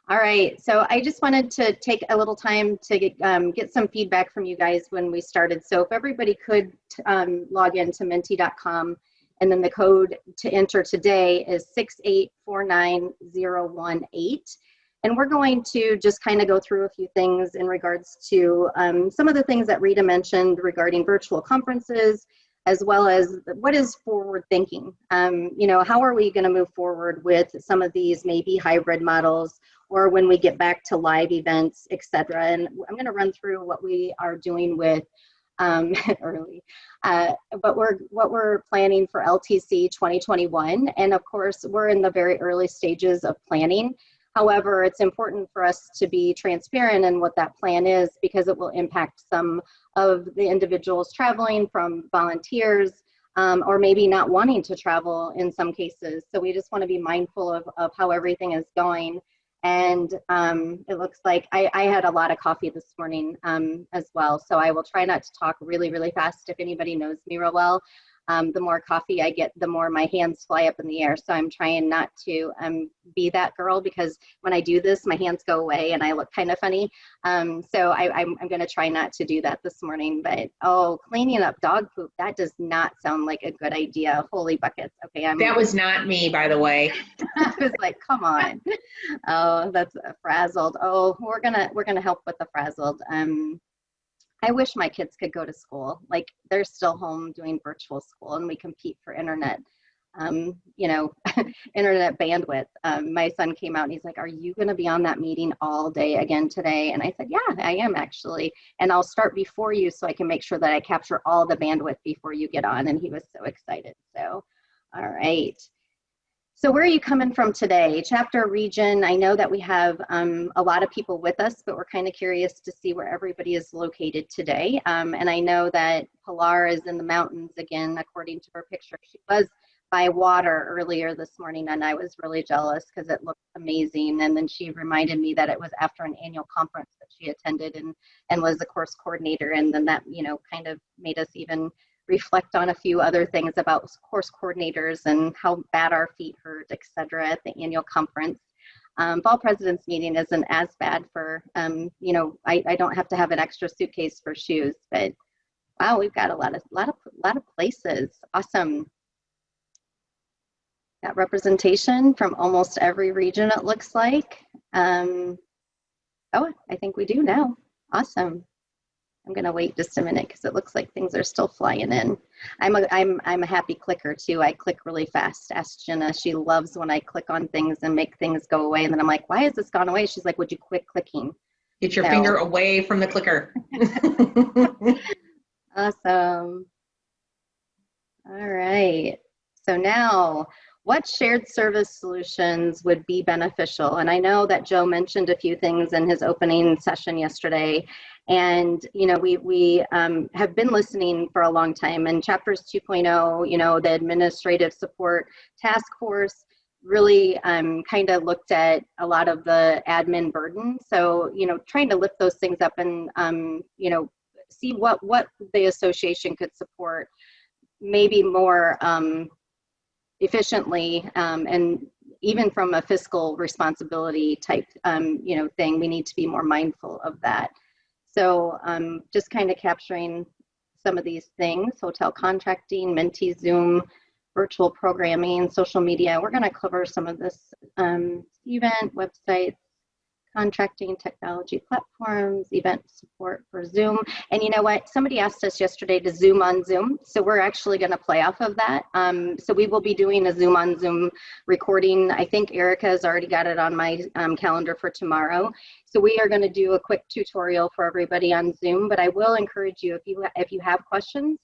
All right, so I just wanted to take a little time to get some feedback from you guys when we started. So if everybody could log into menti.com, and then the code to enter today is 6849018. And we're going to just kind of go through a few things in regards to some of the things that Rita mentioned regarding virtual conferences, as well as what is forward thinking. You know, how are we going to move forward with some of these maybe hybrid models, or when we get back to live events, et cetera. And I'm going to run through what we are doing with early, but what we're planning for LTC 2021. And of course, we're in the very early stages of planning. However, it's important for us to be transparent in what that plan is, because it will impact some of the individuals traveling, from volunteers, or maybe not wanting to travel in some cases. So we just want to be mindful of how everything is going. And it looks like I had a lot of coffee this morning as well. So I will try not to talk really, really fast. If anybody knows me real well, the more coffee I get, the more my hands fly up in the air. So I'm trying not to be that girl, because when I do this, my hands go away and I look kind of funny. So I'm going to try not to do that this morning. But cleaning up dog poop, that does not sound like a good idea. Holy buckets. Okay, that was not me, by the way. I was like, come on. Oh, that's frazzled. Oh, we're gonna help with the frazzled. I wish my kids could go to school. Like, they're still home doing virtual school, and we compete for internet, you know, internet bandwidth. My son came out and he's like, "Are you going to be on that meeting all day again today?" And I said, "Yeah, I am actually. And I'll start before you so I can make sure that I capture all the bandwidth before you get on." And he was so excited. So, all right. So where are you coming from today? Chapter, region, I know that we have a lot of people with us, but we're kind of curious to see where everybody is located today. And I know that Pilar is in the mountains again, according to her picture. She was by water earlier this morning, and I was really jealous because it looked amazing. And then she reminded me that it was after an annual conference that she attended and was the course coordinator. And then that, you know, kind of made us even reflect on a few other things about course coordinators and how bad our feet hurt, et cetera, at the annual conference. Fall President's meeting isn't as bad for, you know, I don't have to have an extra suitcase for shoes, but wow, we've got a lot of places. Awesome. Got representation from almost every region, it looks like. Oh, I think we do now. Awesome. I'm gonna wait just a minute because it looks like things are still flying in. I'm a happy clicker too. I click really fast. Ask Jenna. She loves when I click on things and make things go away. And then I'm like, "Why has this gone away?" She's like, "Would you quit clicking?" Get your finger away from the clicker. Awesome. All right. So now, what shared service solutions would be beneficial? And I know that Joe mentioned a few things in his opening session yesterday. And, you know, we have been listening for a long time. And Chapters 2.0, you know, the Administrative Support Task Force really kind of looked at a lot of the admin burden. So, you know, trying to lift those things up and, you know, see what the association could support maybe more efficiently, and even from a fiscal responsibility type, you know, thing, we need to be more mindful of that. So just kind of capturing some of these things: hotel contracting, Menti, Zoom, virtual programming, social media. We're going to cover some of this: event websites, contracting, technology platforms, event support for Zoom. And you know what? Somebody asked us yesterday to Zoom on Zoom. So we're actually going to play off of that. So we will be doing a Zoom on Zoom recording. I think Erica has already got it on my calendar for tomorrow. So we are going to do a quick tutorial for everybody on Zoom, but I will encourage you, if you have questions.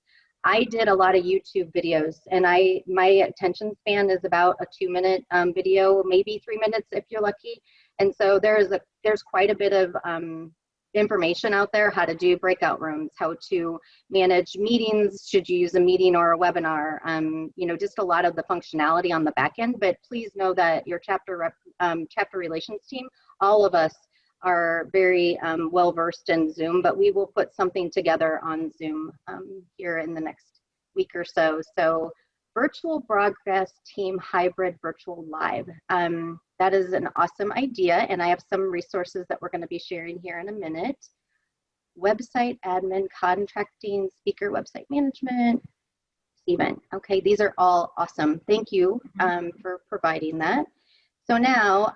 I did a lot of YouTube videos, and my attention span is about a 2-minute video, maybe 3 minutes if you're lucky. And so there's quite a bit of information out there: how to do breakout rooms, how to manage meetings, should you use a meeting or a webinar, you know, just a lot of the functionality on the back end. But please know that your chapter relations team, all of us, are very well versed in Zoom, but we will put something together on Zoom here in the next week or so. So virtual broadcast team hybrid virtual live. that is an awesome idea. And I have some resources that we're going to be sharing here in a minute. Website admin, contracting, speaker, website management, event. Okay, these are all awesome. Thank you for providing that. So now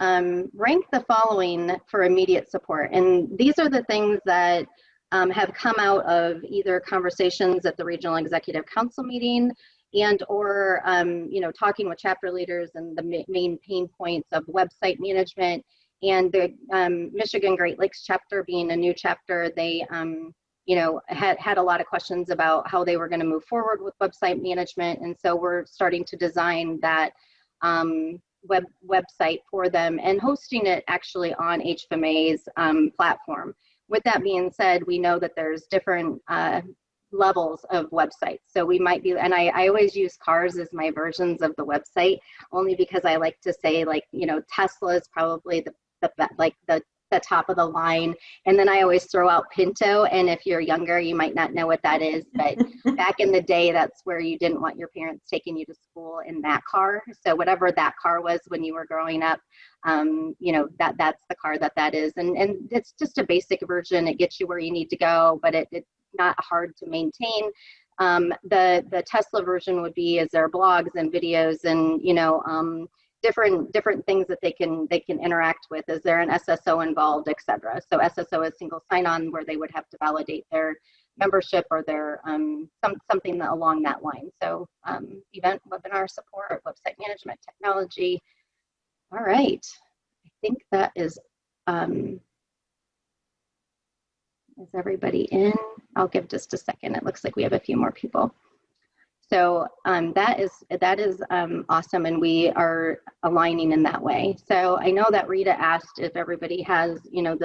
rank the following for immediate support. And these are the things that have come out of either conversations at the Regional Executive Council meeting and or you know, talking with chapter leaders and the main pain points of website management. And the Michigan Great Lakes chapter being a new chapter, they you know, had a lot of questions about how they were going to move forward with website management. And so we're starting to design that website for them and hosting it actually on HFMA's platform. With that being said, we know that there's different levels of websites. So we might be, and I always use cars as my versions of the website, only because I like to say, like, you know, Tesla is probably the top of the line. And then I always throw out Pinto. And if you're younger, you might not know what that is, but back in the day, that's where you didn't want your parents taking you to school in that car. So whatever that car was when you were growing up, you know, that's the car that is. And it's just a basic version. It gets you where you need to go, but it's not hard to maintain. The Tesla version would be, is there blogs and videos and, you know, different things that they can interact with. Is there an SSO involved, etc. So SSO is single sign-on, where they would have to validate their membership or their something along that line. So event, webinar support, website management, technology. All right, I think that is everybody in? I'll give just a second. It looks like we have a few more people. So that is awesome, and we are aligning in that way. So I know that Rita asked if everybody has, you know,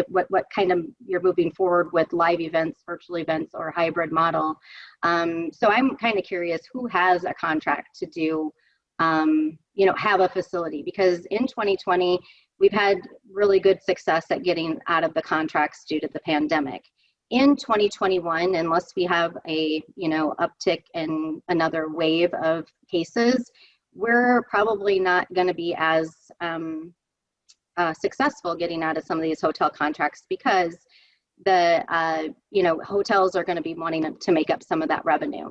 what kind of you're moving forward with live events, virtual events, or hybrid model. So I'm kind of curious who has a contract to do, you know, have a facility, because in 2020 we've had really good success at getting out of the contracts due to the pandemic. In 2021, unless we have a, you know, uptick in another wave of cases, we're probably not going to be as successful getting out of some of these hotel contracts, because the you know, hotels are going to be wanting to make up some of that revenue.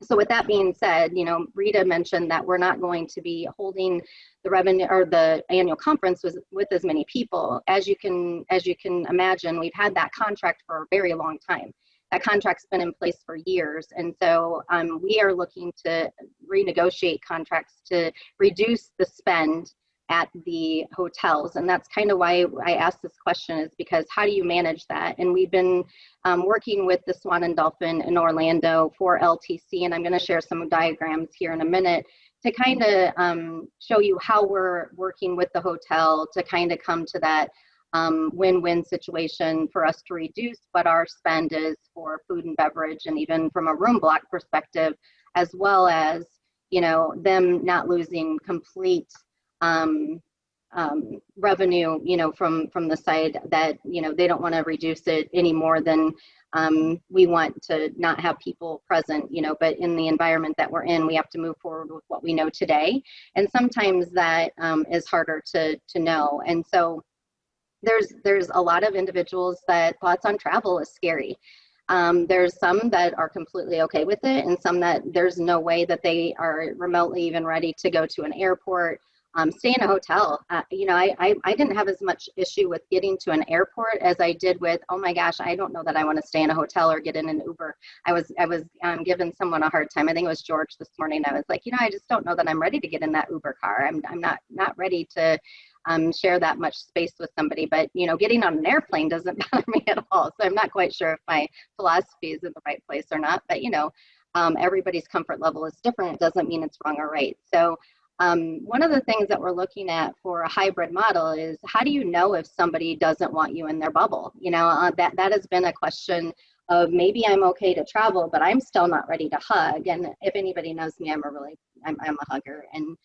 So with that being said, you know, Rita mentioned that we're not going to be holding the revenue or the annual conference with as many people. As you can imagine, we've had that contract for a very long time. That contract's been in place for years. And so we are looking to renegotiate contracts to reduce the spend at the hotels. And that's kind of why I asked this question, is because how do you manage that? And we've been working with the Swan and Dolphin in Orlando for LTC, and I'm going to share some diagrams here in a minute to kind of show you how we're working with the hotel to kind of come to that win-win situation for us to reduce what our spend is for food and beverage, and even from a room block perspective, as well as, you know, them not losing complete revenue, you know, from the side that, you know, they don't want to reduce it any more than we want to not have people present, you know, but in the environment that we're in, we have to move forward with what we know today. And sometimes that is harder to know. And so there's a lot of individuals that thoughts on travel is scary. There's some that are completely okay with it, and some that there's no way that they are remotely even ready to go to an airport. Stay in a hotel. You know, I didn't have as much issue with getting to an airport as I did with, oh my gosh, I don't know that I want to stay in a hotel or get in an Uber. I was giving someone a hard time. I think it was George this morning. I was like, you know, I just don't know that I'm ready to get in that Uber car. I'm not ready to share that much space with somebody. But, you know, getting on an airplane doesn't bother me at all. So I'm not quite sure if my philosophy is in the right place or not. But, you know, everybody's comfort level is different. It doesn't mean it's wrong or right. So one of the things that we're looking at for a hybrid model is, how do you know if somebody doesn't want you in their bubble? You know, that has been a question of, maybe I'm okay to travel, but I'm still not ready to hug. And if anybody knows me, I'm a hugger. And,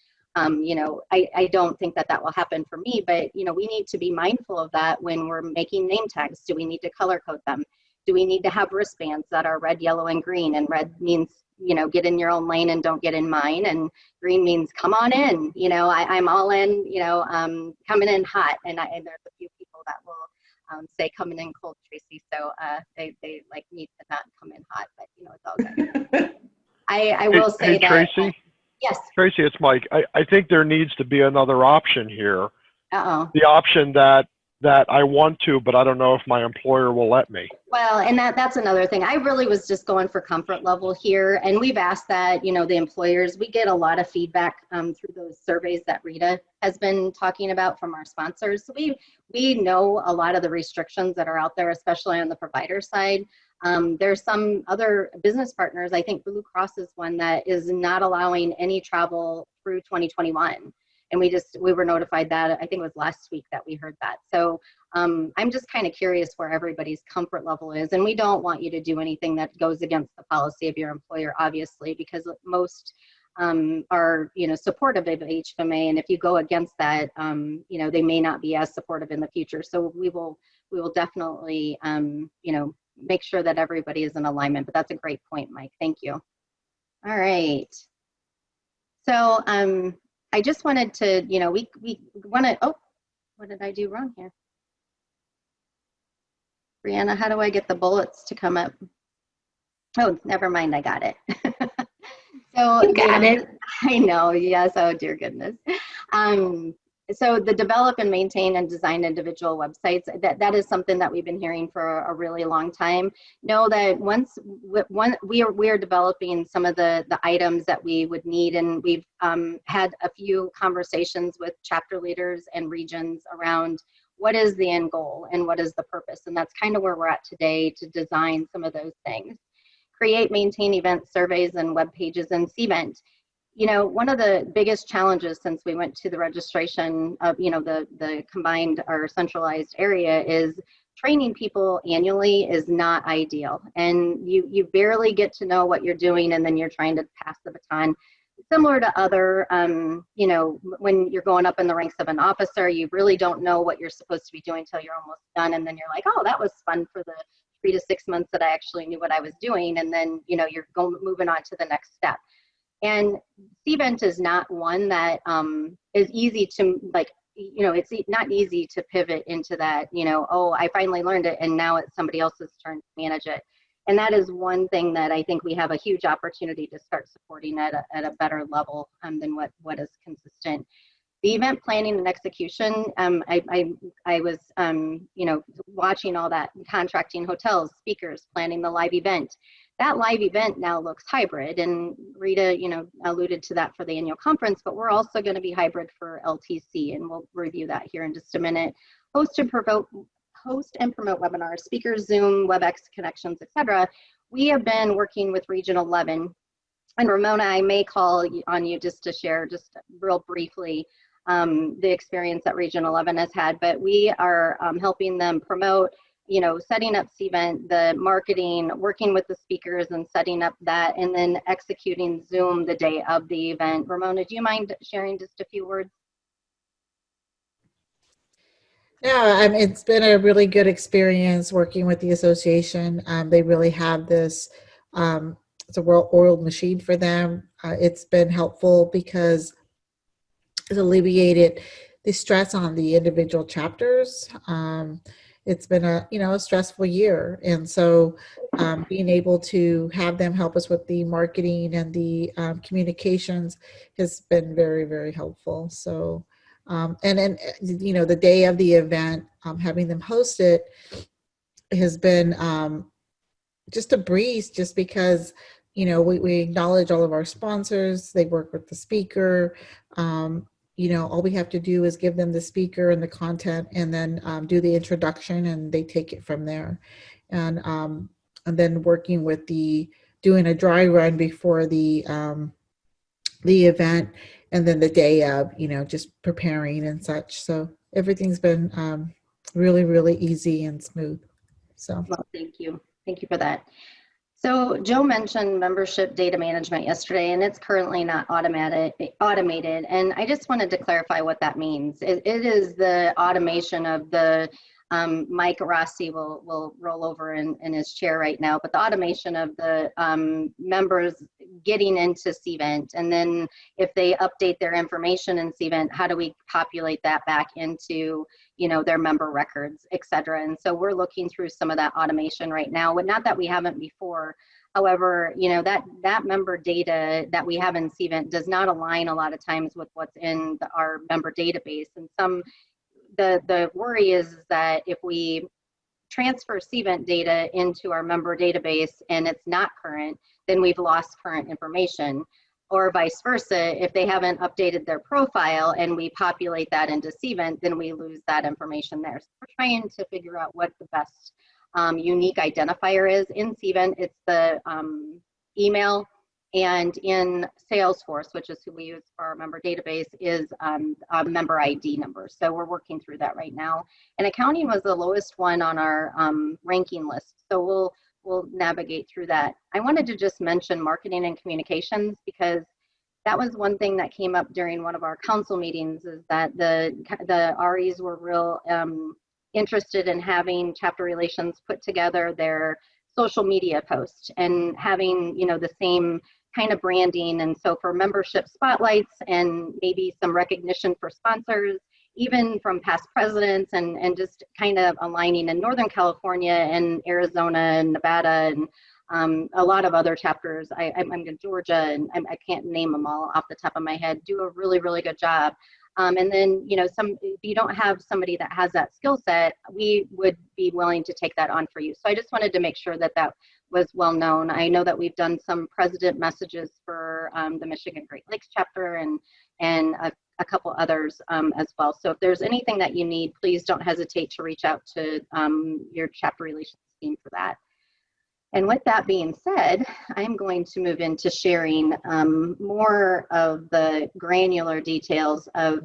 you know, I don't think that will happen for me, but, you know, we need to be mindful of that when we're making name tags. Do we need to color code them? Do we need to have wristbands that are red, yellow, and green? And red means get in your own lane and don't get in mine. And green means come on in, I'm all in, coming in hot. And there's a few people that will say coming in cold, Tracy. So they like me to not come in hot, but it's all good. I will say that. Tracy? Yes. Tracy, it's Mike. I think there needs to be another option here. Uh-oh. The option that I want to, but I don't know if my employer will let me. Well, and that's another thing. I really was just going for comfort level here. And we've asked that, the employers, we get a lot of feedback through those surveys that Rita has been talking about from our sponsors. So we know a lot of the restrictions that are out there, especially on the provider side. There's some other business partners. I think Blue Cross is one that is not allowing any travel through 2021. And we were notified that, I think it was last week that we heard that. So I'm just kind of curious where everybody's comfort level is. And we don't want you to do anything that goes against the policy of your employer, obviously, because most are, supportive of HFMA. And if you go against that, they may not be as supportive in the future. So we will definitely, make sure that everybody is in alignment. But that's a great point, Mike. Thank you. All right. So I just wanted to, we want to, oh, what did I do wrong here? Brianna, how do I get the bullets to come up? Oh, never mind, I got it. So you got it. I know, yes, oh dear goodness. So the develop and maintain and design individual websites, that is something that we've been hearing for a really long time. Know that once we are developing some of the items that we would need, and we've had a few conversations with chapter leaders and regions around what is the end goal and what is the purpose. And that's kind of where we're at today to design some of those things. Create, maintain event surveys and web pages and Cvent. One of the biggest challenges since we went to the registration of, the combined or centralized area is training people annually is not ideal. And you barely get to know what you're doing, and then you're trying to pass the baton. Similar to other, when you're going up in the ranks of an officer, you really don't know what you're supposed to be doing until you're almost done. And then you're like, oh, that was fun for the 3 to 6 months that I actually knew what I was doing. And then, you're moving on to the next step. And Cvent is not one that is easy to it's not easy to pivot into that, oh, I finally learned it and now it's somebody else's turn to manage it. And that is one thing that I think we have a huge opportunity to start supporting at a better level than what is consistent. The event planning and execution, I was, watching all that, contracting hotels, speakers, planning the live event. That live event now looks hybrid, and Rita, alluded to that for the annual conference, but we're also going to be hybrid for LTC, and we'll review that here in just a minute. Host and promote webinars, speakers, Zoom, WebEx connections, etc. We have been working with Region 11, and Ramona, I may call on you just to share just real briefly the experience that Region 11 has had, but we are helping them promote, setting up Cvent, the marketing, working with the speakers and setting up that, and then executing Zoom the day of the event. Ramona, do you mind sharing just a few words? Yeah, it's been a really good experience working with the association. They really have this, it's a well-oiled machine for them. It's been helpful because it's alleviated the stress on the individual chapters. It's been a stressful year, and so being able to have them help us with the marketing and the communications has been very, very helpful. So and then the day of the event, having them host it has been just a breeze, just because we acknowledge all of our sponsors. They work with the speaker. All we have to do is give them the speaker and the content, and then do the introduction, and they take it from there. And then working with doing a dry run before the event, and then the day of, just preparing and such. So everything's been really, really easy and smooth. So. Well, thank you. Thank you for that. So Joe mentioned membership data management yesterday, and it's currently not automated. And I just wanted to clarify what that means. It is the automation of the Mike Rossi will roll over in his chair right now, but the automation of the members getting into Cvent, and then if they update their information in Cvent, how do we populate that back into, you know, their member records, et cetera. And so we're looking through some of that automation right now, but not that we haven't before. However, you know, that member data that we have in Cvent does not align a lot of times with what's in our member database. And the worry is that if we transfer Cvent data into our member database and it's not current, then we've lost current information. Or vice versa, if they haven't updated their profile and we populate that into Cvent, then we lose that information there. So we're trying to figure out what the best unique identifier is. In Cvent, it's the email, and in Salesforce, which is who we use for our member database, is a member ID number. So we're working through that right now. And accounting was the lowest one on our ranking list. So we'll navigate through that. I wanted to just mention marketing and communications, because that was one thing that came up during one of our council meetings, is that the REs were real interested in having chapter relations put together their social media post and having, you know, the same kind of branding. And so for membership spotlights and maybe some recognition for sponsors, even from past presidents, and just kind of aligning in Northern California and Arizona and Nevada and a lot of other chapters. I'm in Georgia, and I can't name them all off the top of my head, do a really, really good job. And then, you know, if you don't have somebody that has that skill set, we would be willing to take that on for you. So I just wanted to make sure that that was well known. I know that we've done some president messages for the Michigan Great Lakes chapter and a couple others as well. So if there's anything that you need, please don't hesitate to reach out to your chapter relations team for that. And with that being said, I'm going to move into sharing more of the granular details of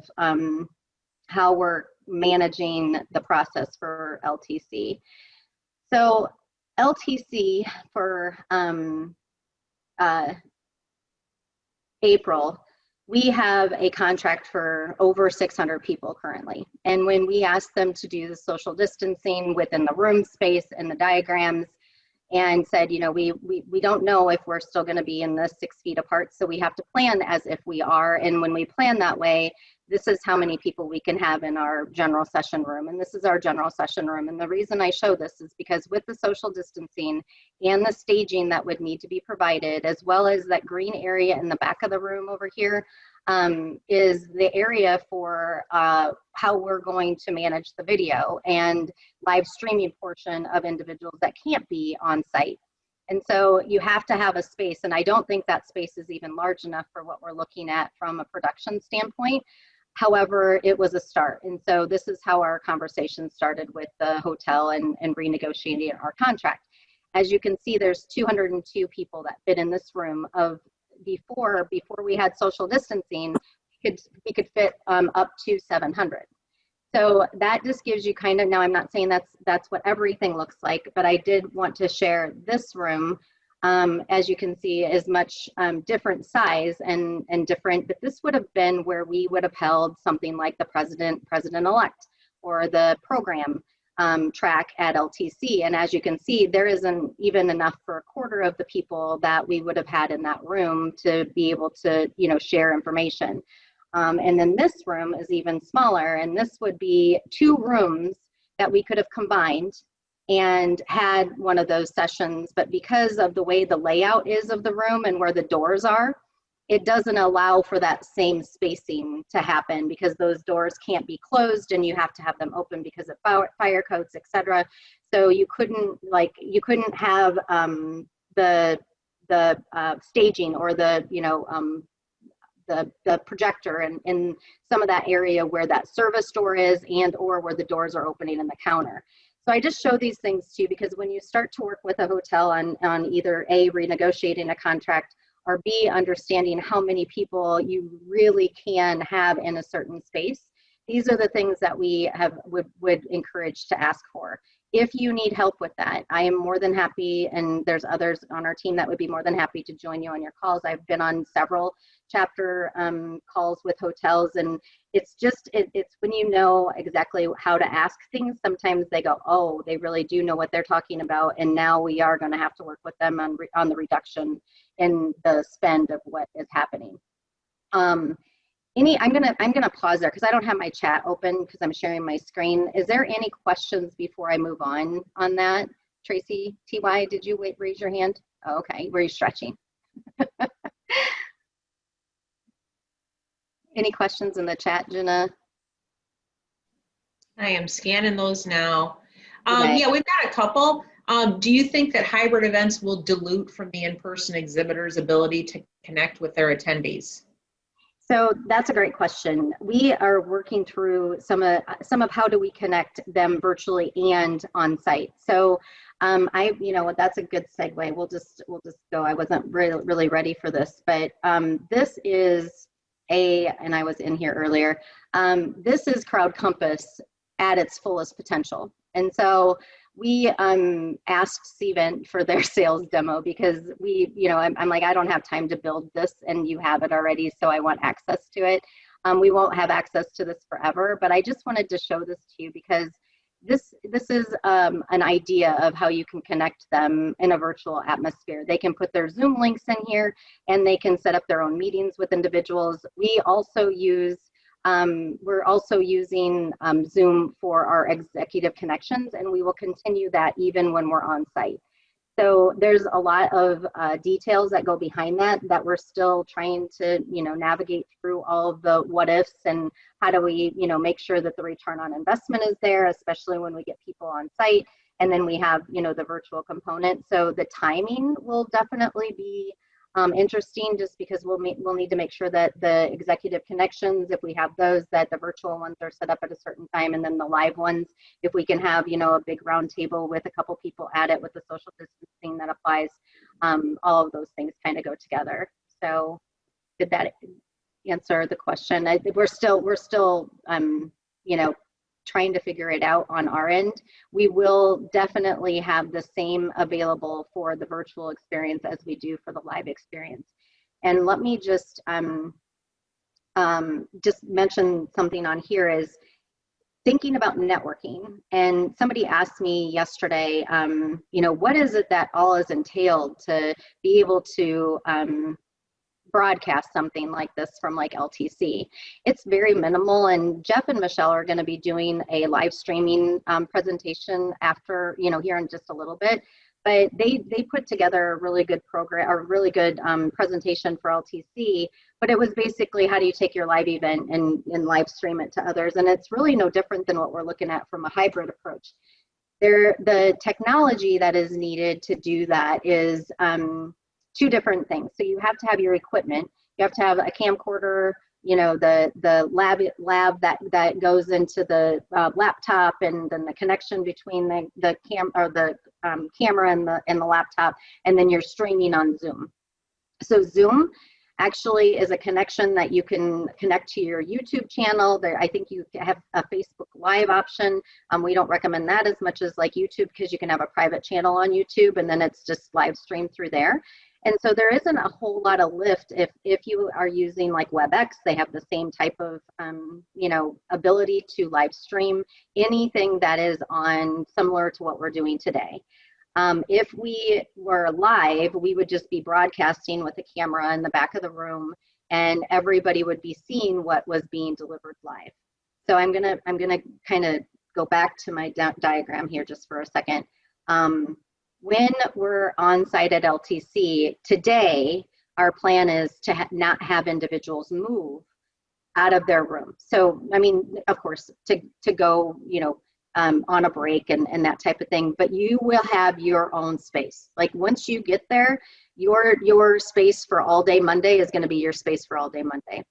how we're managing the process for LTC. So LTC for April, we have a contract for over 600 people currently. And when we asked them to do the social distancing within the room space and the diagrams, and said, you know, we don't know if we're still going to be in the 6 feet apart, so we have to plan as if we are. And when we plan that way, this is how many people we can have in our general session room. And this is our general session room. And the reason I show this is because with the social distancing and the staging that would need to be provided, as well as that green area in the back of the room over here, is the area for how we're going to manage the video and live streaming portion of individuals that can't be on site. And so you have to have a space, and I don't think that space is even large enough for what we're looking at from a production standpoint. However, it was a start. And so this is how our conversation started with the hotel and renegotiating our contract. As you can see, there's 202 people that fit in this room. Of before we had social distancing, we could fit up to 700. So that just gives you kind of, now I'm not saying that's what everything looks like, but I did want to share this room, as you can see, is much different size and different, but this would have been where we would have held something like the president-elect or the program track at LTC. And as you can see, there isn't even enough for a quarter of the people that we would have had in that room to be able to, you know, share information. And then this room is even smaller, and this would be 2 rooms that we could have combined and had one of those sessions. But because of the way the layout is of the room and where the doors are, it doesn't allow for that same spacing to happen, because those doors can't be closed and you have to have them open because of fire codes, etc. So you couldn't have the staging or the, you know, the projector in some of that area where that service door is, and or where the doors are opening in the counter. So I just show these things to you because when you start to work with a hotel on either A, renegotiating a contract, or B, understanding how many people you really can have in a certain space, these are the things that we would encourage to ask for. If you need help with that, I am more than happy, and there's others on our team that would be more than happy to join you on your calls. I've been on several chapter calls with hotels, and it's just, it's when you know exactly how to ask things, sometimes they go, oh, they really do know what they're talking about, and now we are going to have to work with them on the reduction in the spend of what is happening. I'm gonna pause there because I don't have my chat open because I'm sharing my screen. Is there any questions before I move on that? Tracy, TY, did you raise your hand? Oh, okay, were you stretching? Any questions in the chat, Jenna? I am scanning those now. Okay. Yeah, we've got a couple. Do you think that hybrid events will dilute from the in-person exhibitors' ability to connect with their attendees? So that's a great question. We are working through some of how do we connect them virtually and on site. So that's a good segue. We'll just go. I wasn't really ready for this, but this is and I was in here earlier. This is Crowd Compass at its fullest potential. And so we asked Cvent for their sales demo because I'm like, I don't have time to build this and you have it already, so I want access to it. We won't have access to this forever, but I just wanted to show this to you because this is an idea of how you can connect them in a virtual atmosphere. They can put their Zoom links in here and they can set up their own meetings with individuals. We also use we're also using Zoom for our executive connections, and we will continue that even when we're on site. So there's a lot of details that go behind that we're still trying to, navigate through all of the what ifs and how do we, make sure that the return on investment is there, especially when we get people on site. And then we have, the virtual component. So the timing will definitely be interesting just because we'll need to make sure that the executive connections, if we have those, that the virtual ones are set up at a certain time, and then the live ones, if we can have, a big round table with a couple people at it with the social distancing that applies, all of those things kind of go together. So did that answer the question? We're still trying to figure it out on our end. We will definitely have the same available for the virtual experience as we do for the live experience. And let me just mention something on here is thinking about networking. And somebody asked me yesterday, what is it that all is entailed to be able to broadcast something like this from like LTC. It's very minimal, and Jeff and Michelle are going to be doing a live streaming presentation after, here in just a little bit, but they put together a really good program, or really good presentation for LTC, but it was basically how do you take your live event and live stream it to others, and it's really no different than what we're looking at from a hybrid approach. The technology that is needed to do that is two different things. So you have to have your equipment. You have to have a camcorder, the lab that goes into the laptop, and then the connection between the camera and the laptop, and then you're streaming on Zoom. So Zoom actually is a connection that you can connect to your YouTube channel. I think you have a Facebook Live option. We don't recommend that as much as like YouTube, because you can have a private channel on YouTube and then it's just live streamed through there. And so there isn't a whole lot of lift if you are using like WebEx. They have the same type of ability to live stream anything that is on similar to what we're doing today. If we were live, we would just be broadcasting with a camera in the back of the room, and everybody would be seeing what was being delivered live. So I'm gonna kind of go back to my diagram here just for a second. When we're on site at LTC today, our plan is to not have individuals move out of their room. So, I mean, of course, to go, on a break and that type of thing, but you will have your own space. Like once you get there, your space for all day Monday is going to be your space for all day Monday.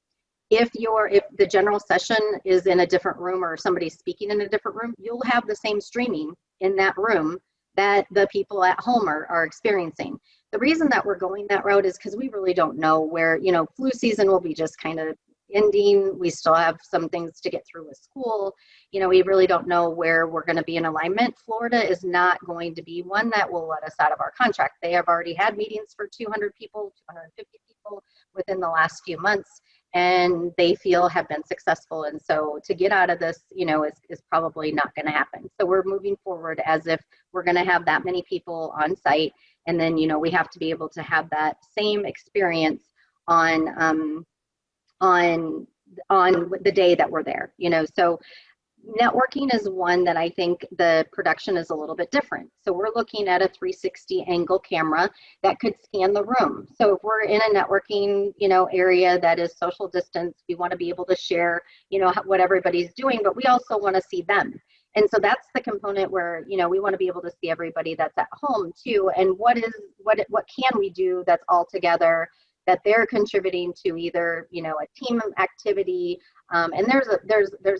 If the general session is in a different room or somebody's speaking in a different room, you'll have the same streaming in that room that the people at home are experiencing. The reason that we're going that route is because we really don't know where, flu season will be just kind of, ending. We still have some things to get through with school. You know, we really don't know where we're going to be in alignment. Florida is not going to be one that will let us out of our contract. They have already had meetings for 200 people, 250 people within the last few months, and they feel have been successful. And so to get out of this, you know, is probably not going to happen. So we're moving forward as if we're going to have that many people on site. And then, you know, we have to be able to have that same experience on the day that we're there, you know. So networking is one that I think the production is a little bit different. So we're looking at a 360 angle camera that could scan the room. So if we're in a networking, you know, area that is social distance, we want to be able to share, you know, what everybody's doing, but we also want to see them. And so that's the component where, you know, we want to be able to see everybody that's at home too. And what can we do that's all together, that they're contributing to either, you know, a team activity. And there's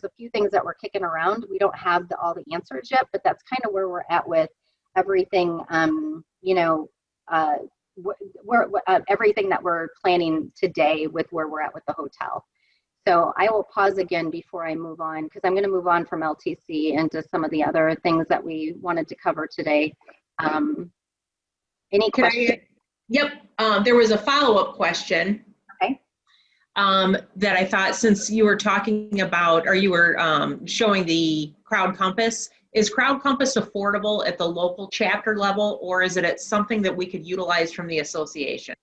a few things that we're kicking around. We don't have all the answers yet, but that's kind of where we're at with everything, you know, everything that we're planning today with where we're at with the hotel. So I will pause again before I move on, because I'm going to move on from LTC into some of the other things that we wanted to cover today. Any questions? Yep. There was a follow-up question. Okay. That I thought, since you were talking about, or you were showing the Crowd Compass, is Crowd Compass affordable at the local chapter level, or is it at something that we could utilize from the association?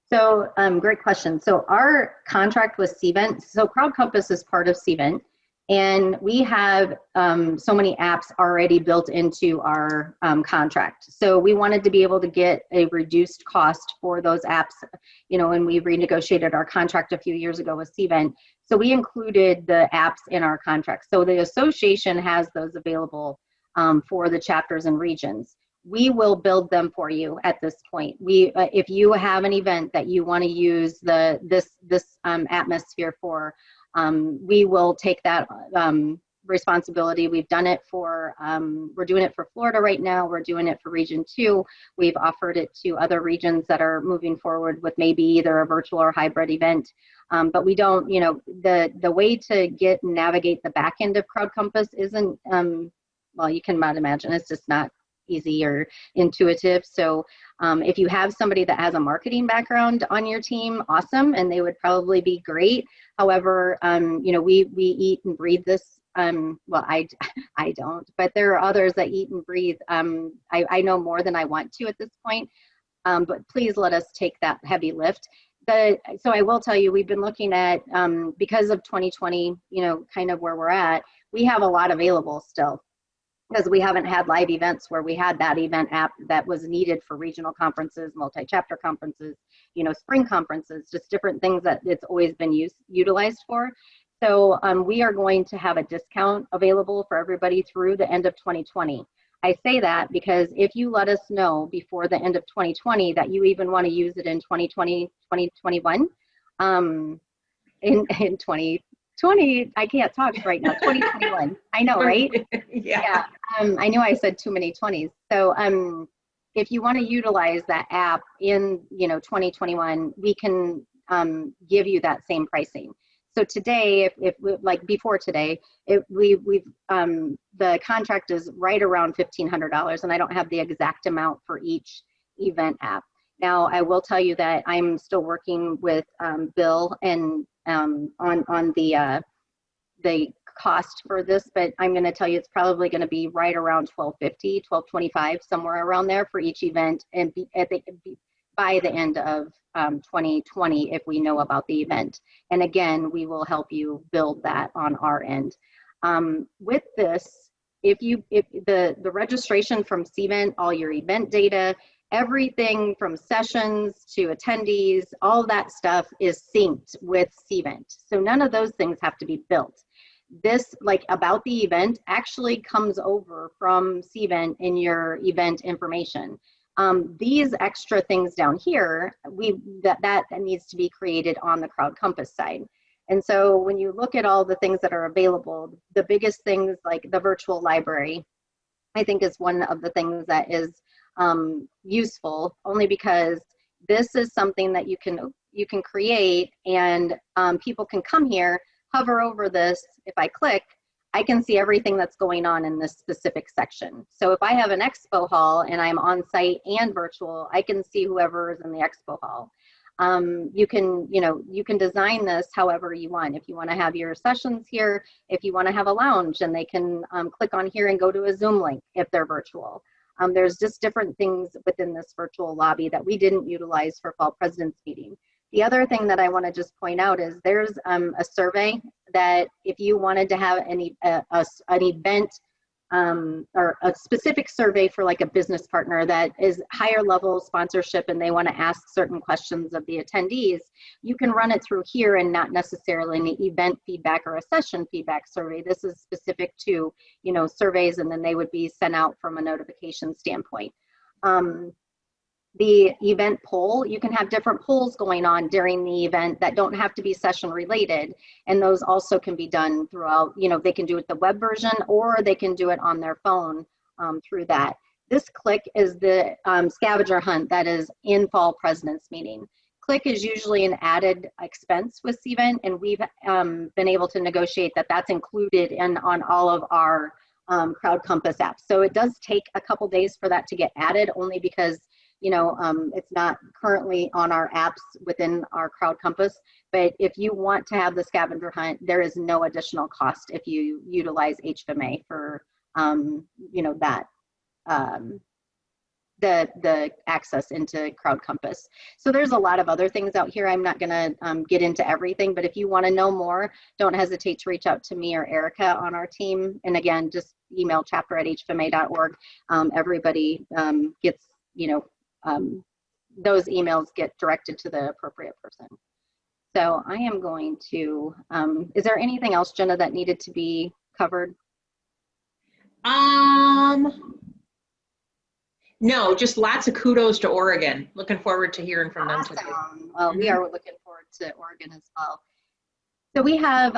So great question. So our contract with Cvent, so Crowd Compass is part of Cvent, and we have so many apps already built into our contract. So we wanted to be able to get a reduced cost for those apps, you know, when we renegotiated our contract a few years ago with Cvent. So we included the apps in our contract. So the association has those available for the chapters and regions. We will build them for you at this point. If you have an event that you want to use this atmosphere for, we will take that responsibility. We've done it for, we're doing it for Florida right now. We're doing it for Region 2. We've offered it to other regions that are moving forward with maybe either a virtual or hybrid event. But we don't, you know, the way to navigate the back end of Crowd Compass isn't, well, you can imagine it's just not easy or intuitive. So if you have somebody that has a marketing background on your team, awesome, and they would probably be great. However, you know, we eat and breathe this. Well, I don't, but there are others that eat and breathe. I know more than I want to at this point, but please let us take that heavy lift. So I will tell you, we've been looking at, because of 2020, you know, kind of where we're at, we have a lot available still, because we haven't had live events where we had that event app that was needed for regional conferences, multi-chapter conferences, you know, spring conferences, just different things that it's always been utilized for. So we are going to have a discount available for everybody through the end of 2020. I say that because if you let us know before the end of 2020 that you even want to use it in 2020, 2021, in 2020, I can't talk right now, 2021. I know, right? Yeah. I knew I said too many 20s. So if you want to utilize that app in, you know, 2021, we can give you that same pricing. So today, if like before today, the contract is right around $1,500, and I don't have the exact amount for each event app. Now, I will tell you that I'm still working with Bill and on the cost for this, but I'm going to tell you it's probably going to be right around $1,250, $1,225, somewhere around there for each event, and by the end of 2020 if we know about the event. And again, we will help you build that on our end. With this, if the registration from Cvent, all your event data, everything from sessions to attendees, all that stuff is synced with Cvent. So none of those things have to be built. This, like about the event, actually comes over from Cvent in your event information. These extra things down here, that needs to be created on the Crowd Compass side. And so when you look at all the things that are available, the biggest things like the virtual library, I think is one of the things that is useful, only because this is something that you can you can create, and people can come here, hover over this. If I click, I can see everything that's going on in this specific section. So if I have an expo hall and I'm on site and virtual, I can see whoever is in the expo hall. You can design this however you want. If you want to have your sessions here, if you want to have a lounge, and they can click on here and go to a Zoom link if they're virtual. There's just different things within this virtual lobby that we didn't utilize for Fall President's Meeting. The other thing that I want to just point out is there's a survey that if you wanted to have an event or a specific survey for like a business partner that is higher level sponsorship and they want to ask certain questions of the attendees, you can run it through here and not necessarily an event feedback or a session feedback survey. This is specific to, surveys, and then they would be sent out from a notification standpoint. The event poll, you can have different polls going on during the event that don't have to be session related. And those also can be done throughout, they can do it the web version, or they can do it on their phone through that. This click is the scavenger hunt that is in Fall President's Meeting. Click is usually an added expense with Cvent, and we've been able to negotiate that that's included on all of our Crowd Compass apps. So it does take a couple days for that to get added, only because it's not currently on our apps within our Crowd Compass. But if you want to have the scavenger hunt, there is no additional cost if you utilize HFMA for, the access into Crowd Compass. So there's a lot of other things out here. I'm not going to get into everything, but if you want to know more, don't hesitate to reach out to me or Erica on our team. And again, just email chapter@hfma.org. Everybody gets, those emails get directed to the appropriate person. So I am going to, is there anything else, Jenna, that needed to be covered? No, just lots of kudos to Oregon. Looking forward to hearing from them today. Well, we are looking forward to Oregon as well. So we have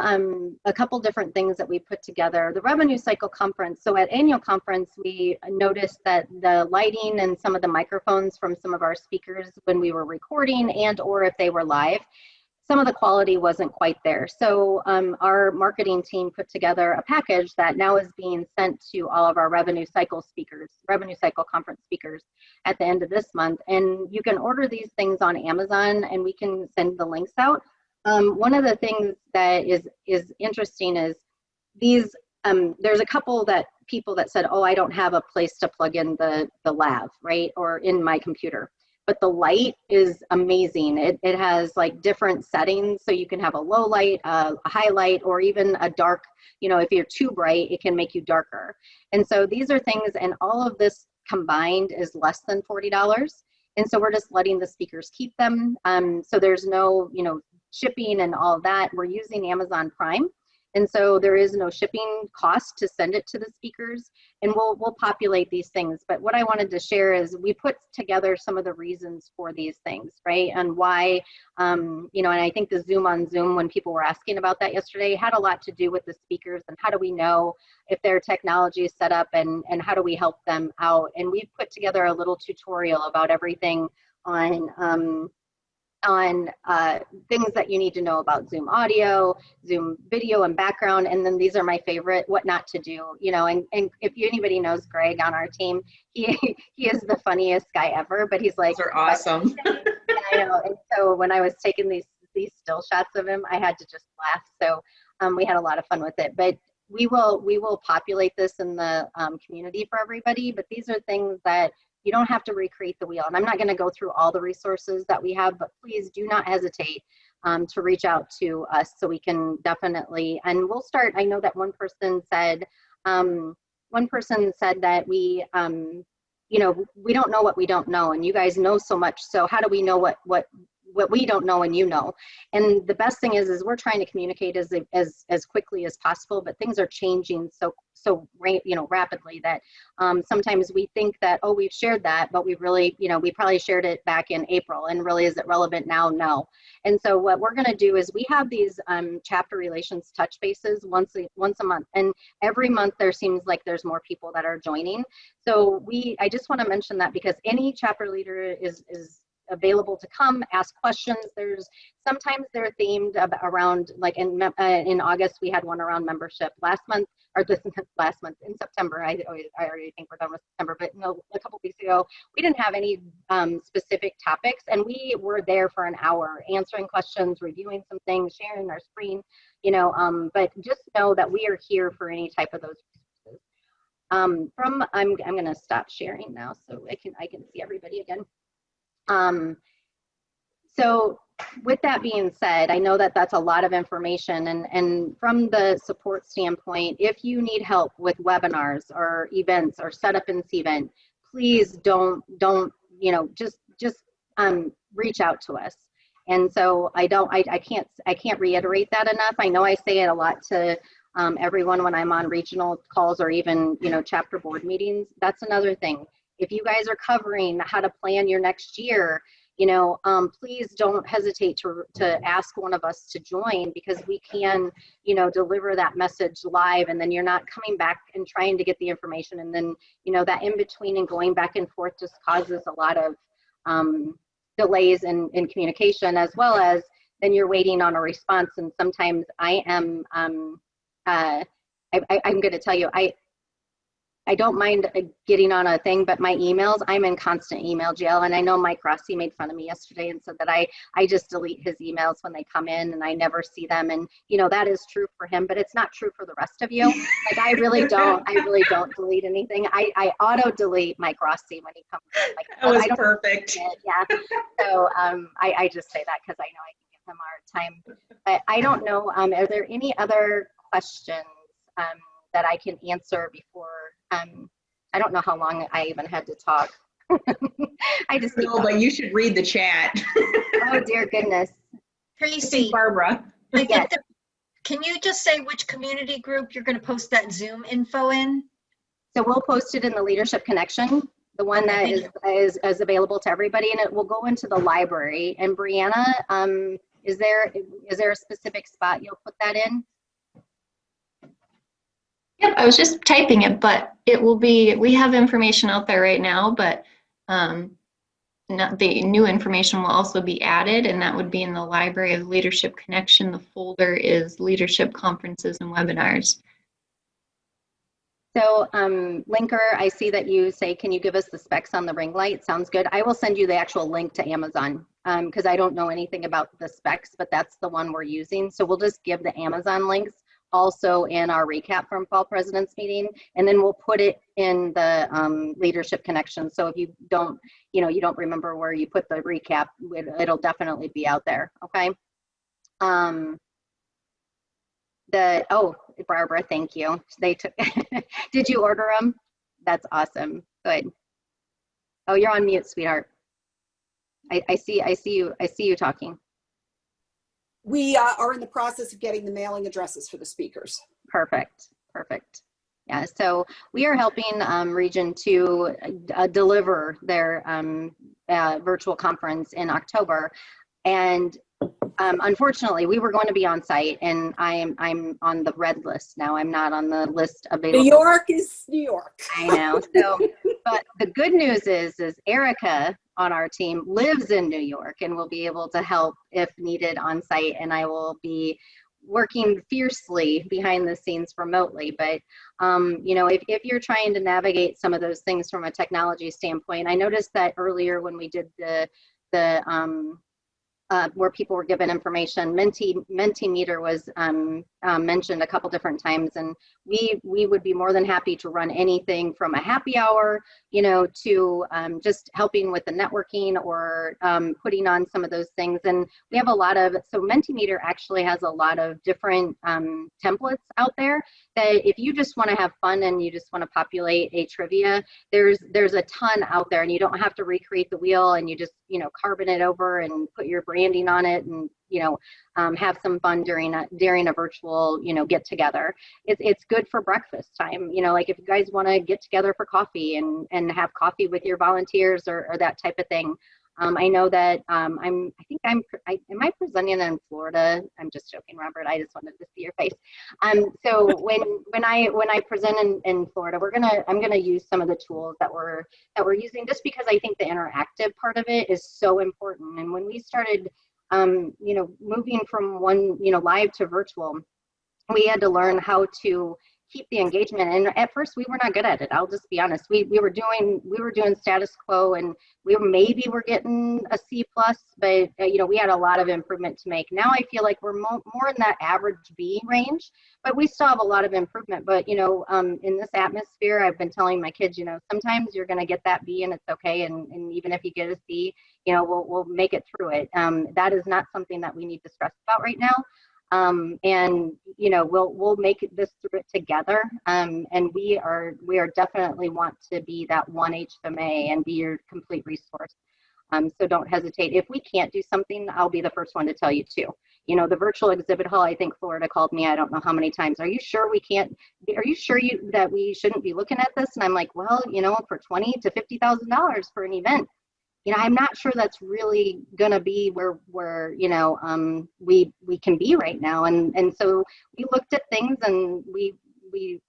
a couple different things that we put together. The Revenue Cycle Conference. So at annual conference, we noticed that the lighting and some of the microphones from some of our speakers when we were recording and or if they were live, some of the quality wasn't quite there. So our marketing team put together a package that now is being sent to all of our Revenue Cycle Conference speakers at the end of this month. And you can order these things on Amazon, and we can send the links out. One of the things that is interesting is these, there's a couple people that said, oh, I don't have a place to plug in the lav, right, or in my computer. But the light is amazing. It has like different settings, so you can have a low light, a high light, or even a dark, if you're too bright, it can make you darker. And so these are things, and all of this combined is less than $40. And so we're just letting the speakers keep them. So there's no, shipping and all that. We're using Amazon Prime. And so there is no shipping cost to send it to the speakers, and we'll populate these things. But what I wanted to share is we put together some of the reasons for these things, right? And why, and I think the Zoom on Zoom, when people were asking about that yesterday, had a lot to do with the speakers and how do we know if their technology is set up and how do we help them out. And we've put together a little tutorial about everything on things that you need to know about Zoom audio, Zoom video and background, and then these are my favorite, what not to do, and if anybody knows Greg on our team, he is the funniest guy ever, but he's like, those are awesome. I know, and so when I was taking these still shots of him, I had to just laugh, so we had a lot of fun with it, but we will populate this in the community for everybody, but these are things that you don't have to recreate the wheel. And I'm not going to go through all the resources that we have, but please do not hesitate to reach out to us so we can definitely, and we'll start. I know that one person said that we don't know what we don't know, and you guys know so much. So how do we know what we don't know and and the best thing is we're trying to communicate as quickly as possible, but things are changing so rapidly that sometimes we think that, oh, we've shared that, but we really, we probably shared it back in April, and really is it relevant now? No. And so what we're going to do is we have these chapter relations touch bases once a month, and every month there seems like there's more people that are joining. So I just want to mention that because any chapter leader is available to come ask questions. Sometimes they're themed around, like in August we had one around membership. Last month, or this last month in September, I already think we're done with September, but no, a couple weeks ago we didn't have any specific topics, and we were there for an hour answering questions, reviewing some things, sharing our screen, but just know that we are here for any type of those resources. I'm going to stop sharing now so I can see everybody again. So with that being said, I know that that's a lot of information, and from the support standpoint, if you need help with webinars or events or setup in Cvent, please don't just reach out to us. And so I can't reiterate that enough. I know I say it a lot to everyone when I'm on regional calls or even chapter board meetings. That's another thing. If you guys are covering how to plan your next year, please don't hesitate to ask one of us to join, because we can deliver that message live, and then you're not coming back and trying to get the information, and then that in between and going back and forth just causes a lot of delays in communication, as well as then you're waiting on a response. And sometimes I am I'm going to tell you, I don't mind getting on a thing, but my emails, I'm in constant email jail. And I know Mike Rossi made fun of me yesterday and said that I just delete his emails when they come in and I never see them. And that is true for him, but it's not true for the rest of you. Like I really don't delete anything. I auto delete Mike Rossi when he comes in. Like, that was perfect. Yeah. So I just say that because I know I can give him a hard time. But I don't know, are there any other questions that I can answer before? I don't know how long I even had to talk. I just no, but you should read the chat. Oh dear goodness. Tracy, Barbara. Yes. Can you just say which community group you're going to post that Zoom info in? So we'll post it in the Leadership Connection, the one that is available to everybody, and it will go into the library. And Brianna, is there a specific spot you'll put that in? Yep, I was just typing it, but it will be, we have information out there right now, but the new information will also be added, and that would be in the Library of Leadership Connection. The folder is Leadership Conferences and Webinars. So Linker, I see that you say, can you give us the specs on the ring light? Sounds good. I will send you the actual link to Amazon because I don't know anything about the specs, but that's the one we're using. So we'll just give the Amazon links also in our recap from Fall President's Meeting, and then we'll put it in the Leadership Connection. So if you don't, you don't remember where you put the recap, it'll definitely be out there. Okay. Barbara, thank you. They took. Did you order them? That's awesome. Good. Oh, you're on mute, sweetheart. I see you talking. We are in the process of getting the mailing addresses for the speakers. Perfect. Yeah, so we are helping Region 2 deliver their virtual conference in October. And unfortunately, we were going to be on site, and I'm on the red list now. I'm not on the list available. New York is New York. I know. So, but the good news is Erica on our team lives in New York and will be able to help if needed on site, and I will be working fiercely behind the scenes remotely. But if you're trying to navigate some of those things from a technology standpoint, I noticed that earlier when we did the where people were given information, Mentimeter was mentioned a couple different times, and we would be more than happy to run anything from a happy hour, to just helping with the networking or putting on some of those things. And we have a lot of, so Mentimeter actually has a lot of different templates out there that if you just want to have fun and you just want to populate a trivia, there's a ton out there, and you don't have to recreate the wheel, and you just carbon it over and put your branding on it, and have some fun during a virtual get together. It's good for breakfast time, like if you guys want to get together for coffee and have coffee with your volunteers or that type of thing. I know that am I presenting in Florida? I'm just joking, Robert. I just wanted to see your face. So when I present in Florida, I'm gonna use some of the tools that we're using, just because I think the interactive part of it is so important. And when we started, moving from one, live to virtual, we had to learn how to keep the engagement. And at first we were not good at it. I'll just be honest. We were doing status quo, and maybe we're getting a C plus, but we had a lot of improvement to make. Now I feel like we're more in that average B range, but we still have a lot of improvement. But in this atmosphere, I've been telling my kids, sometimes you're going to get that B and it's okay. And even if you get a C, we'll make it through it. That is not something that we need to stress about right now. And we'll make this through it together. And we are definitely want to be that one HFMA and be your complete resource. So don't hesitate. If we can't do something, I'll be the first one to tell you too. The virtual exhibit hall, I think Florida called me, I don't know how many times. Are you sure we can't? Are you sure that we shouldn't be looking at this? And I'm like, well, for $20,000 to $50,000 for an event, I'm not sure that's really going to be where we can be right now. And so we looked at things, and we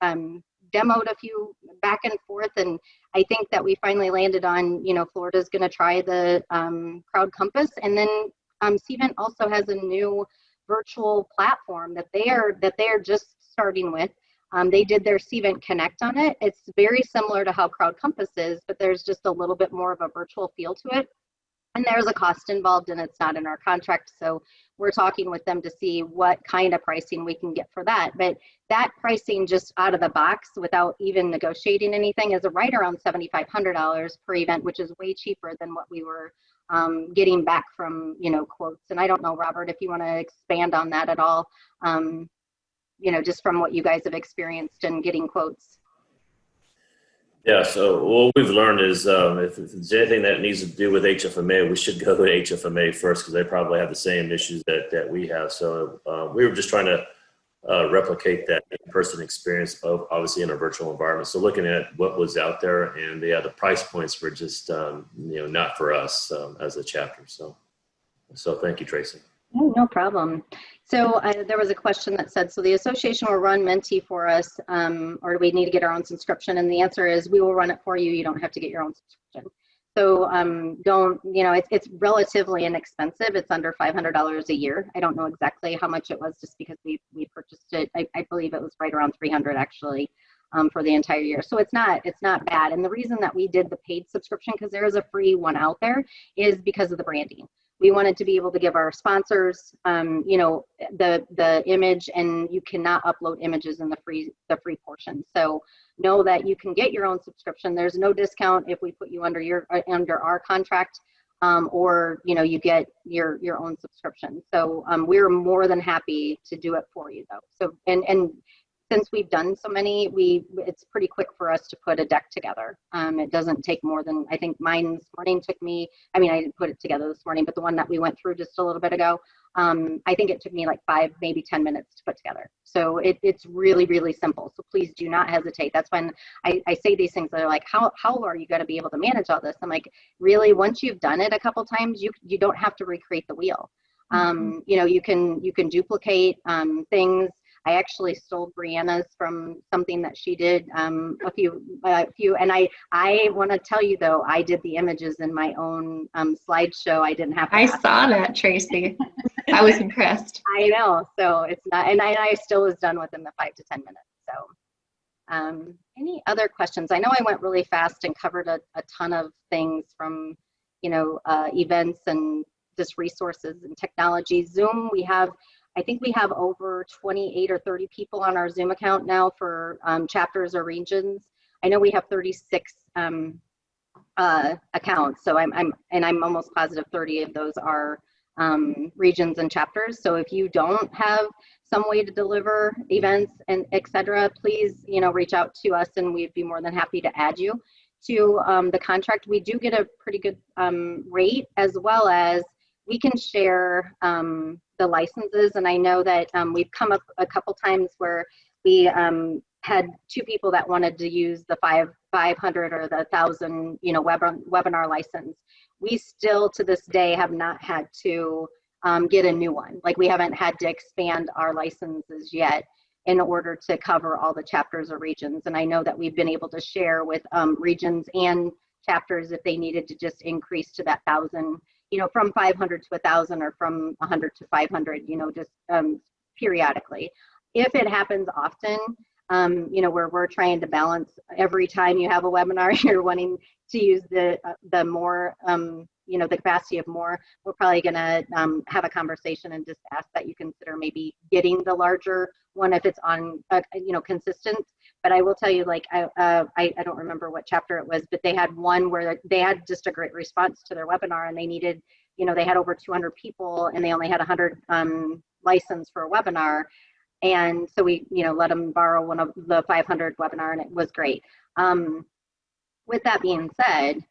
demoed a few back and forth. And I think that we finally landed on, Florida's going to try the Crowd Compass. And then CVent also has a new virtual platform that they are just starting with. They did their CVent Connect on it. It's very similar to how Crowd Compass is, but there's just a little bit more of a virtual feel to it. And there's a cost involved, and it's not in our contract. So we're talking with them to see what kind of pricing we can get for that. But that pricing just out of the box without even negotiating anything is right around $7,500 per event, which is way cheaper than what we were getting back from, quotes. And I don't know, Robert, if you want to expand on that at all. Just from what you guys have experienced and getting quotes. Yeah, so what we've learned is if there's anything that needs to do with HFMA, we should go to HFMA first, because they probably have the same issues that we have. So we were just trying to replicate that in-person experience, obviously in a virtual environment. So looking at what was out there, and the price points were just not for us as a chapter. So thank you, Tracy. Oh, no problem. So there was a question that said, so the association will run Menti for us, or do we need to get our own subscription? And the answer is, we will run it for you. You don't have to get your own subscription. So it's relatively inexpensive. It's under $500 a year. I don't know exactly how much it was, just because we purchased it. I believe it was right around $300 actually for the entire year. So it's not bad. And the reason that we did the paid subscription, because there is a free one out there, is because of the branding. We wanted to be able to give our sponsors, the image, and you cannot upload images in the free portion. So know that you can get your own subscription. There's no discount if we put you under our contract, or you get your own subscription. So we're more than happy to do it for you, though. So and since we've done so many, it's pretty quick for us to put a deck together. It doesn't take more than, I think mine this morning took me, I didn't put it together this morning, but the one that we went through just a little bit ago, I think it took me like 5, maybe 10 minutes to put together. So it's really, really simple. So please do not hesitate. That's when I say these things that are like, how are you going to be able to manage all this? I'm like, really, once you've done it a couple times, you don't have to recreate the wheel. You can duplicate things. I actually stole Brianna's from something that she did a few, and I want to tell you though, I did the images in my own slideshow. I didn't have to. I saw that, Tracy. I was impressed. I know, so it's not, and I still was done within the 5 to 10 minutes. So, any other questions? I know I went really fast and covered a ton of things from, events and just resources and technology. Zoom, I think we have over 28 or 30 people on our Zoom account now for chapters or regions. I know we have 36 accounts, so I'm almost positive 30 of those are regions and chapters. So if you don't have some way to deliver events and etc., please reach out to us, and we'd be more than happy to add you to the contract. We do get a pretty good rate, as well as we can share the licenses. And I know that we've come up a couple times where we had 2 people that wanted to use the 500 or the 1,000, webinar license. We still to this day have not had to get a new one. Like, we haven't had to expand our licenses yet in order to cover all the chapters or regions. And I know that we've been able to share with regions and chapters if they needed to just increase to that 1,000, from 500 to 1,000 or from 100 to 500, just periodically. If it happens often, where we're trying to balance every time you have a webinar, you're wanting to use the more, the capacity of more, we're probably going to have a conversation and just ask that you consider maybe getting the larger one if it's on, consistent. But I will tell you, like, I don't remember what chapter it was, but they had one where they had just a great response to their webinar, and they needed, they had over 200 people and they only had 100 license for a webinar. And so we, let them borrow one of the 500 webinar, and it was great. With that being said,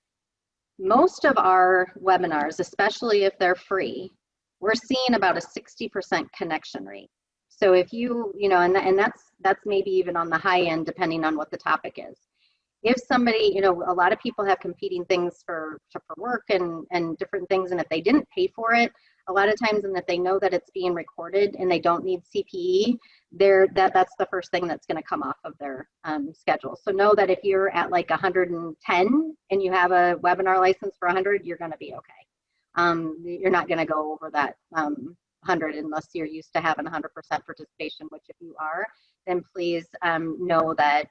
most of our webinars, especially if they're free, we're seeing about a 60% connection rate. So if you, and that's maybe even on the high end, depending on what the topic is. If somebody, a lot of people have competing things for work and different things, and if they didn't pay for it, a lot of times, and if they know that it's being recorded and they don't need CPE, that's the first thing that's going to come off of their schedule. So know that if you're at like 110 and you have a webinar license for 100, you're going to be okay. You're not going to go over that 100 unless you're used to having 100% participation, which if you are, then please know that,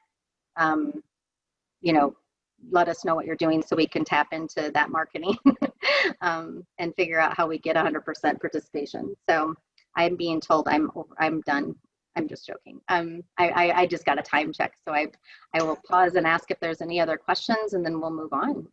let us know what you're doing so we can tap into that marketing and figure out how we get 100% participation. So I'm being told I'm done. I'm just joking. I just got a time check, so I will pause and ask if there's any other questions, and then we'll move on.